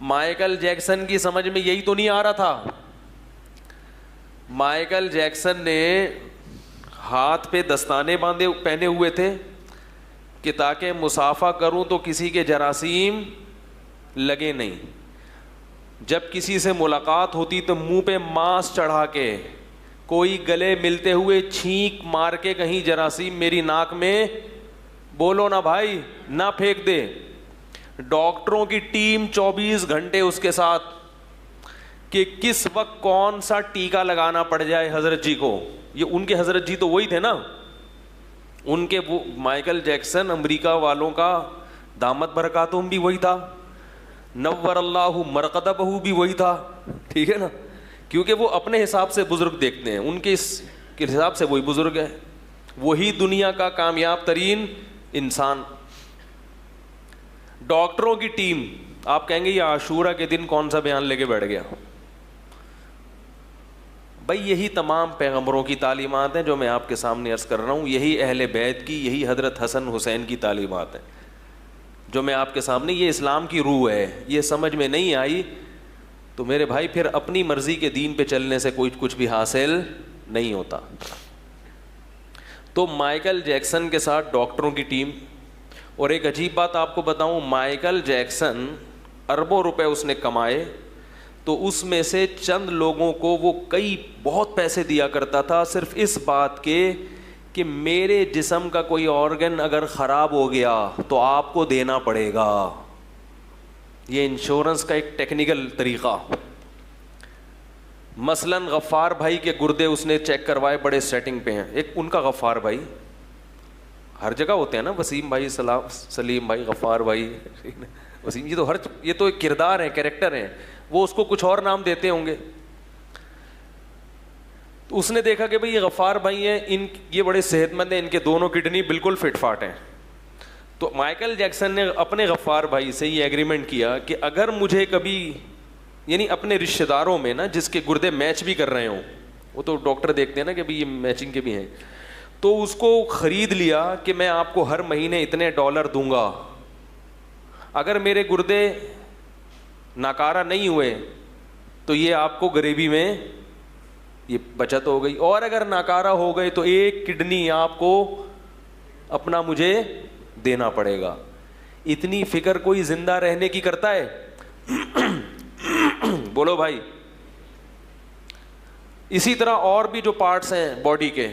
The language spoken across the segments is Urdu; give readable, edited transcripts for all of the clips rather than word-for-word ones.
مائیکل جیکسن کی سمجھ میں یہی تو نہیں آ رہا تھا. مائیکل جیکسن نے ہاتھ پہ دستانے پہنے ہوئے تھے کہ تاکہ مسافہ کروں تو کسی کے جراثیم لگے نہیں. جب کسی سے ملاقات ہوتی تو منہ پہ ماسک چڑھا کے, کوئی گلے ملتے ہوئے چھینک مار کے کہیں جراثیم میری ناک میں, بولو نا بھائی, نہ پھینک دے. ڈاکٹروں کی ٹیم 24 گھنٹے اس کے ساتھ کہ کس وقت کون سا ٹیکا لگانا پڑ جائے حضرت جی کو. یہ ان کے حضرت جی تو وہی تھے نا, ان کے وہ مائیکل جیکسن امریکہ والوں کا دامت برکاتہم بھی وہی تھا, نور اللہ مرقدبہ بھی وہی تھا, ٹھیک ہے نا, کیونکہ وہ اپنے حساب سے بزرگ دیکھتے ہیں, ان کے اس کے حساب سے وہی بزرگ ہے, وہی دنیا کا کامیاب ترین انسان. ڈاکٹروں کی ٹیم, آپ کہیں گے یہ عاشورہ کے دن کون سا بیان لے کے بیٹھ گیا. بھائی یہی تمام پیغمبروں کی تعلیمات ہیں جو میں آپ کے سامنے عرض کر رہا ہوں, یہی اہل بیت کی, یہی حضرت حسن حسین کی تعلیمات ہیں جو میں آپ کے سامنے, یہ اسلام کی روح ہے. یہ سمجھ میں نہیں آئی تو میرے بھائی پھر اپنی مرضی کے دین پہ چلنے سے کچھ بھی حاصل نہیں ہوتا. تو مائیکل جیکسن کے ساتھ ڈاکٹروں کی ٹیم, اور ایک عجیب بات آپ کو بتاؤں, مائیکل جیکسن اربوں روپے اس نے کمائے تو اس میں سے چند لوگوں کو وہ بہت پیسے دیا کرتا تھا صرف اس بات کے کہ میرے جسم کا کوئی آرگن اگر خراب ہو گیا تو آپ کو دینا پڑے گا. یہ انشورنس کا ایک ٹیکنیکل طریقہ. مثلا غفار بھائی کے گردے اس نے چیک کروائے, بڑے سیٹنگ پہ ہیں. ایک ان کا غفار بھائی, ہر جگہ ہوتے ہیں نا, وسیم بھائی, سلیم بھائی, غفار بھائی, وسیم, یہ تو ایک کردار ہے, کیریکٹر ہیں, وہ اس کو کچھ اور نام دیتے ہوں گے. تو اس نے دیکھا کہ بھئی یہ غفار بھائی ہیں, یہ بڑے صحت مند ہیں, ان کے دونوں کڈنی بالکل فٹ فاٹ ہیں. تو مائیکل جیکسن نے اپنے غفار بھائی سے یہ ایگریمنٹ کیا کہ اگر مجھے کبھی, یعنی اپنے رشتہ داروں میں نا جس کے گردے میچ بھی کر رہے ہوں, وہ تو ڈاکٹر دیکھتے ہیں نا کہ بھئی یہ میچنگ کے بھی ہیں, تو اس کو خرید لیا کہ میں آپ کو ہر مہینے اتنے $, دوں گا. اگر میرے گردے ناکارہ نہیں ہوئے تو یہ آپ کو غریبی میں یہ بچت ہو گئی, اور اگر ناکارہ ہو گئے تو ایک کڈنی آپ کو اپنا مجھے دینا پڑے گا. اتنی فکر کوئی زندہ رہنے کی کرتا ہے؟ بولو بھائی. اسی طرح اور بھی جو پارٹس ہیں باڈی کے,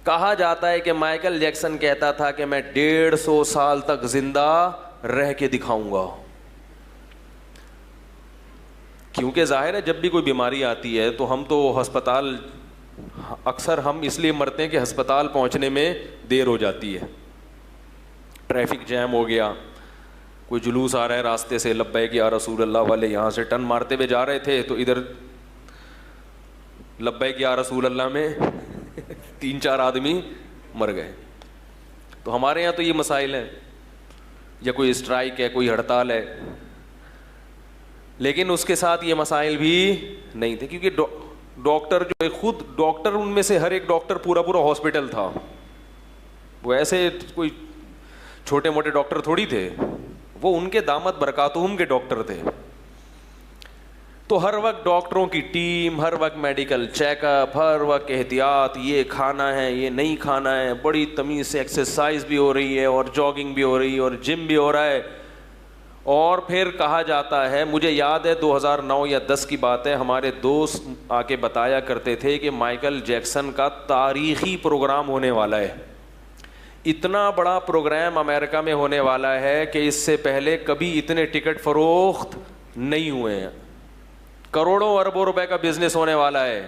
کہا جاتا ہے کہ مائیکل جیکسن کہتا تھا کہ میں 150 سال تک زندہ رہ کے دکھاؤں گا. کیونکہ ظاہر ہے جب بھی کوئی بیماری آتی ہے تو ہم تو ہسپتال, اکثر ہم اس لیے مرتے ہیں کہ ہسپتال پہنچنے میں دیر ہو جاتی ہے, ٹریفک جیم ہو گیا, کوئی جلوس آ رہا ہے راستے سے, لبیک یا رسول اللہ والے یہاں سے ٹرن مارتے ہوئے جا رہے تھے تو ادھر لبیک یا رسول اللہ میں 3-4 آدمی مر گئے. تو ہمارے یہاں تو یہ مسائل ہیں, یا کوئی اسٹرائک ہے, کوئی ہڑتال ہے, لیکن اس کے ساتھ یہ مسائل بھی نہیں تھے کیونکہ ڈاکٹر جو ہے, خود ڈاکٹر, ان میں سے ہر ایک ڈاکٹر پورا ہاسپٹل تھا. وہ ایسے کوئی چھوٹے موٹے ڈاکٹر تھوڑی تھے, وہ ان کے دامت برکاتہم کے ڈاکٹر تھے. تو ہر وقت ڈاکٹروں کی ٹیم, ہر وقت میڈیکل چیک اپ, ہر وقت احتیاط, یہ کھانا ہے, یہ نہیں کھانا ہے, بڑی تمیز سے ایکسرسائز بھی ہو رہی ہے, اور جاگنگ بھی ہو رہی ہے, اور جم بھی ہو رہا ہے. اور پھر کہا جاتا ہے, مجھے یاد ہے 2009 یا 10 کی بات ہے, ہمارے دوست آ کے بتایا کرتے تھے کہ مائیکل جیکسن کا تاریخی پروگرام ہونے والا ہے. اتنا بڑا پروگرام امریکہ میں ہونے والا ہے کہ اس سے پہلے کبھی اتنے ٹکٹ فروخت نہیں ہوئے ہیں, کروڑوں اربوں روپے کا بزنس ہونے والا ہے.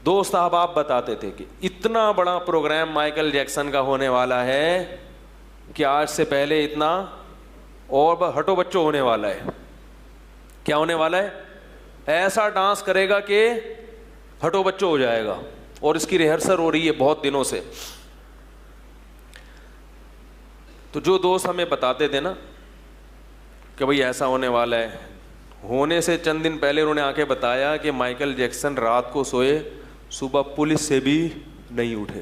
دوست احباب بتاتے تھے کہ اتنا بڑا پروگرام مائیکل جیکسن کا ہونے والا ہے کہ آج سے پہلے اتنا, اور ہٹو بچوں ہونے والا ہے. کیا ہونے والا ہے؟ ایسا ڈانس کرے گا کہ ہٹو بچوں ہو جائے گا, اور اس کی ریہرسل ہو رہی ہے بہت دنوں سے. تو جو دوست ہمیں بتاتے تھے نا کہ بھئی ایسا ہونے والا ہے, ہونے سے چند دن پہلے انہوں نے آ کے بتایا کہ مائیکل جیکسن رات کو سوئے, صبح پولیس سے بھی نہیں اٹھے.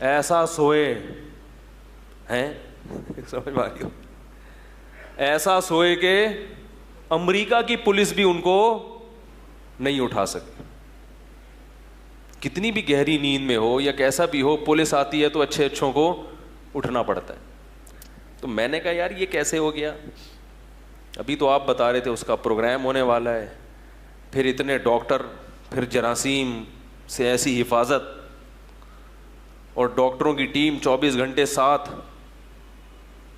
ایسا سوئے ہیں سمجھ میں آ رہی ہو؟ ایسا سوئے کہ امریکہ کی پولیس بھی ان کو نہیں اٹھا سکتی. کتنی بھی گہری نیند میں ہو یا کیسا بھی ہو, پولیس آتی ہے تو اچھے اچھوں کو اٹھنا پڑتا ہے. تو میں نے کہا یار یہ کیسے ہو گیا؟ ابھی تو آپ بتا رہے تھے اس کا پروگرام ہونے والا ہے, پھر اتنے ڈاکٹر, پھر جراثیم سے ایسی حفاظت, اور ڈاکٹروں کی ٹیم 24 گھنٹے ساتھ.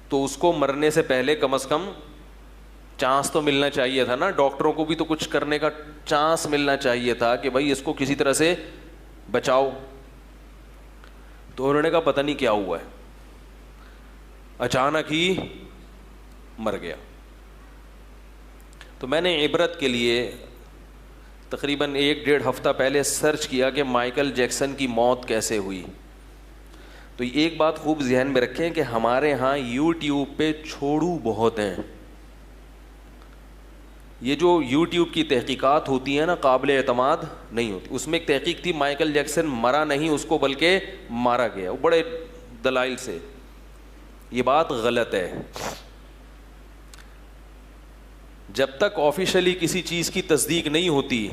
تو اس کو مرنے سے پہلے کم از کم چانس تو ملنا چاہیے تھا نا, ڈاکٹروں کو بھی تو کچھ کرنے کا چانس ملنا چاہیے تھا کہ بھائی اس کو کسی طرح سے بچاؤ. تو انہوں نے کہا پتہ نہیں کیا ہوا ہے, اچانک ہی مر گیا. تو میں نے عبرت کے لیے تقریباً 1-1.5 ہفتہ پہلے سرچ کیا کہ مائیکل جیکسن کی موت کیسے ہوئی. تو ایک بات خوب ذہن میں رکھیں کہ ہمارے ہاں یوٹیوب پہ چھوڑو بہت ہیں. یہ جو یوٹیوب کی تحقیقات ہوتی ہیں نا, قابل اعتماد نہیں ہوتی. اس میں ایک تحقیق تھی, مائیکل جیکسن مرا نہیں, اس کو بلکہ مارا گیا, وہ بڑے دلائل سے. یہ بات غلط ہے. جب تک آفیشلی کسی چیز کی تصدیق نہیں ہوتی,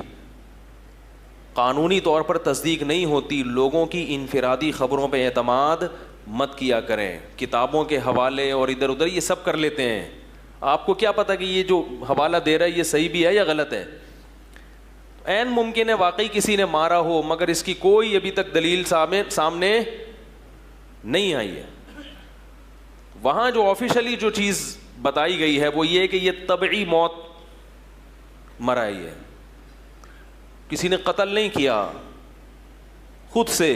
قانونی طور پر تصدیق نہیں ہوتی, لوگوں کی انفرادی خبروں پہ اعتماد مت کیا کریں. کتابوں کے حوالے اور ادھر ادھر یہ سب کر لیتے ہیں. آپ کو کیا پتا کہ یہ جو حوالہ دے رہا ہے یہ صحیح بھی ہے یا غلط ہے؟ عین ممکن ہے واقعی کسی نے مارا ہو, مگر اس کی کوئی ابھی تک دلیل سامنے نہیں آئی ہے. وہاں جو آفیشلی جو چیز بتائی گئی ہے وہ یہ کہ یہ طبعی موت مرا ہی ہے, کسی نے قتل نہیں کیا, خود سے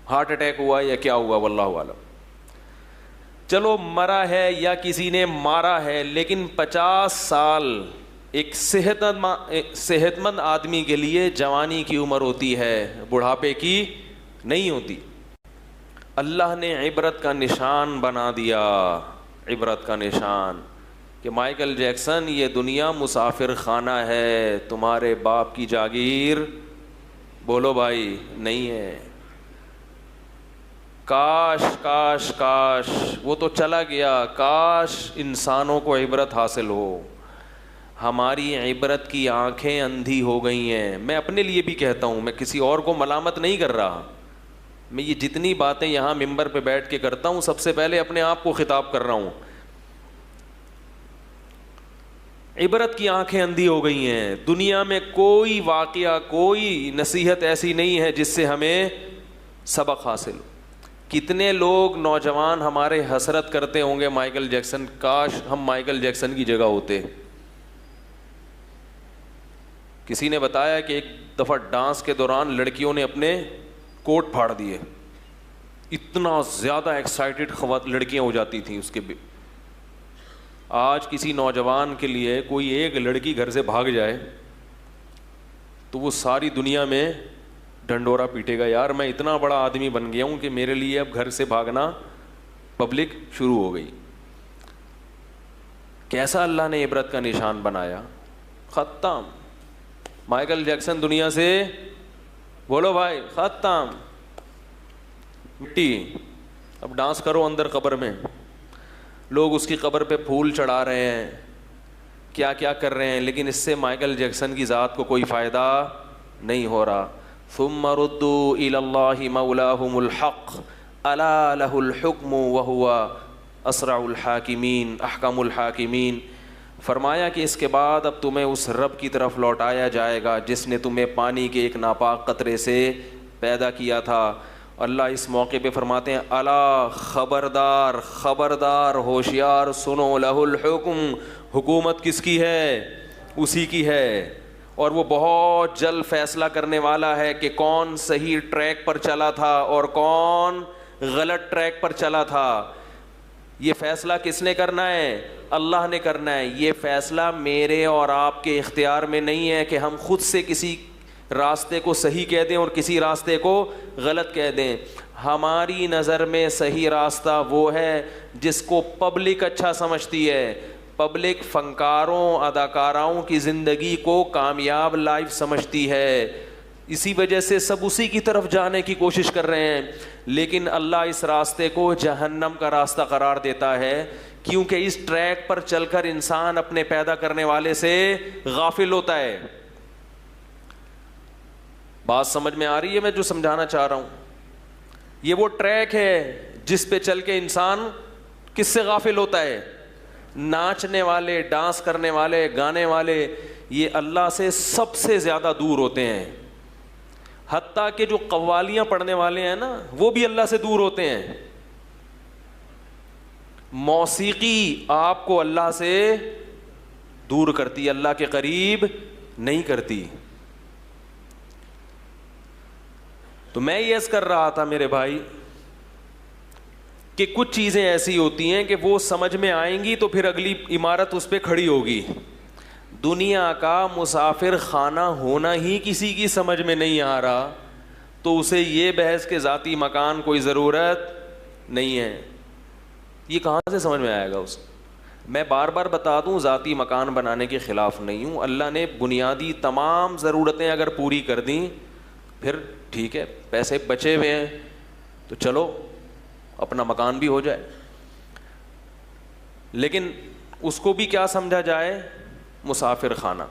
ہارٹ اٹیک ہوا یا کیا ہوا واللہ اعلم. چلو مرا ہے یا کسی نے مارا ہے, لیکن 50 سال ایک صحت مند آدمی کے لیے جوانی کی عمر ہوتی ہے, بڑھاپے کی نہیں ہوتی. اللہ نے عبرت کا نشان بنا دیا, عبرت کا نشان, کہ مائیکل جیکسن یہ دنیا مسافر خانہ ہے, تمہارے باپ کی جاگیر بولو بھائی نہیں ہے. کاش کاش کاش وہ تو چلا گیا, کاش انسانوں کو عبرت حاصل ہو. ہماری عبرت کی آنکھیں اندھی ہو گئی ہیں. میں اپنے لیے بھی کہتا ہوں, میں کسی اور کو ملامت نہیں کر رہا. میں یہ جتنی باتیں یہاں ممبر پہ بیٹھ کے کرتا ہوں, سب سے پہلے اپنے آپ کو خطاب کر رہا ہوں. عبرت کی آنکھیں اندھی ہو گئی ہیں. دنیا میں کوئی واقعہ, کوئی نصیحت ایسی نہیں ہے جس سے ہمیں سبق حاصل. کتنے لوگ نوجوان ہمارے حسرت کرتے ہوں گے مائیکل جیکسن, کاش ہم مائیکل جیکسن کی جگہ ہوتے. کسی نے بتایا کہ ایک دفعہ ڈانس کے دوران لڑکیوں نے اپنے کوٹ پھاڑ دیے, اتنا زیادہ ایکسائٹڈ لڑکیاں ہو جاتی تھیں اس کے. آج کسی نوجوان کے لیے کوئی ایک لڑکی گھر سے بھاگ جائے تو وہ ساری دنیا میں ڈنڈورا پیٹے گا, یار میں اتنا بڑا آدمی بن گیا ہوں کہ میرے لیے اب گھر سے بھاگنا پبلک شروع ہو گئی. کیسا اللہ نے عبرت کا نشان بنایا. ختم. مائیکل جیکسن دنیا سے بولو بھائی ختم, مٹی. اب ڈانس کرو اندر قبر میں, لوگ اس کی قبر پہ پھول چڑھا رہے ہیں, کیا کیا کر رہے ہیں, لیکن اس سے مائیکل جیکسن کی ذات کو کوئی فائدہ نہیں ہو رہا. ثم ردوا الى الله مولاهم الحق الا له الحكم وهو اسرع الحاکمین احکم الحاکمین. فرمایا کہ اس کے بعد اب تمہیں اس رب کی طرف لوٹایا جائے گا جس نے تمہیں پانی کے ایک ناپاک قطرے سے پیدا کیا تھا. اللہ اس موقع پہ فرماتے ہیں الا خبردار خبردار ہوشیار سنو, لہ الحکم, حکومت کس کی ہے؟ اسی کی ہے, اور وہ بہت جلد فیصلہ کرنے والا ہے کہ کون صحیح ٹریک پر چلا تھا اور کون غلط ٹریک پر چلا تھا. یہ فیصلہ کس نے کرنا ہے؟ اللہ نے کرنا ہے. یہ فیصلہ میرے اور آپ کے اختیار میں نہیں ہے کہ ہم خود سے کسی راستے کو صحیح کہہ دیں اور کسی راستے کو غلط کہہ دیں. ہماری نظر میں صحیح راستہ وہ ہے جس کو پبلک اچھا سمجھتی ہے. پبلک فنکاروں اداکاراؤں کی زندگی کو کامیاب لائف سمجھتی ہے, اسی وجہ سے سب اسی کی طرف جانے کی کوشش کر رہے ہیں. لیکن اللہ اس راستے کو جہنم کا راستہ قرار دیتا ہے، کیونکہ اس ٹریک پر چل کر انسان اپنے پیدا کرنے والے سے غافل ہوتا ہے۔ بات سمجھ میں آ رہی ہے میں جو سمجھانا چاہ رہا ہوں؟ یہ وہ ٹریک ہے جس پہ چل کے انسان کس سے غافل ہوتا ہے؟ ناچنے والے، ڈانس کرنے والے، گانے والے، یہ اللہ سے سب سے زیادہ دور ہوتے ہیں۔ حتیٰ کہ جو قوالیاں پڑھنے والے ہیں نا، وہ بھی اللہ سے دور ہوتے ہیں۔ موسیقی آپ کو اللہ سے دور کرتی، اللہ کے قریب نہیں کرتی۔ تو میں یہ عرض کر رہا تھا میرے بھائی کہ کچھ چیزیں ایسی ہوتی ہیں کہ وہ سمجھ میں آئیں گی تو پھر اگلی عمارت اس پہ کھڑی ہوگی۔ دنیا کا مسافر خانہ ہونا ہی کسی کی سمجھ میں نہیں آ رہا تو اسے یہ بحث کہ ذاتی مکان کوئی ضرورت نہیں ہے، یہ کہاں سے سمجھ میں آئے گا اسے؟ میں بار بار بتا دوں، ذاتی مکان بنانے کے خلاف نہیں ہوں۔ اللہ نے بنیادی تمام ضرورتیں اگر پوری کر دیں پھر ٹھیک ہے، پیسے بچے ہوئے ہیں تو چلو اپنا مکان بھی ہو جائے، لیکن اس کو بھی کیا سمجھا جائے؟ مسافر خانہ۔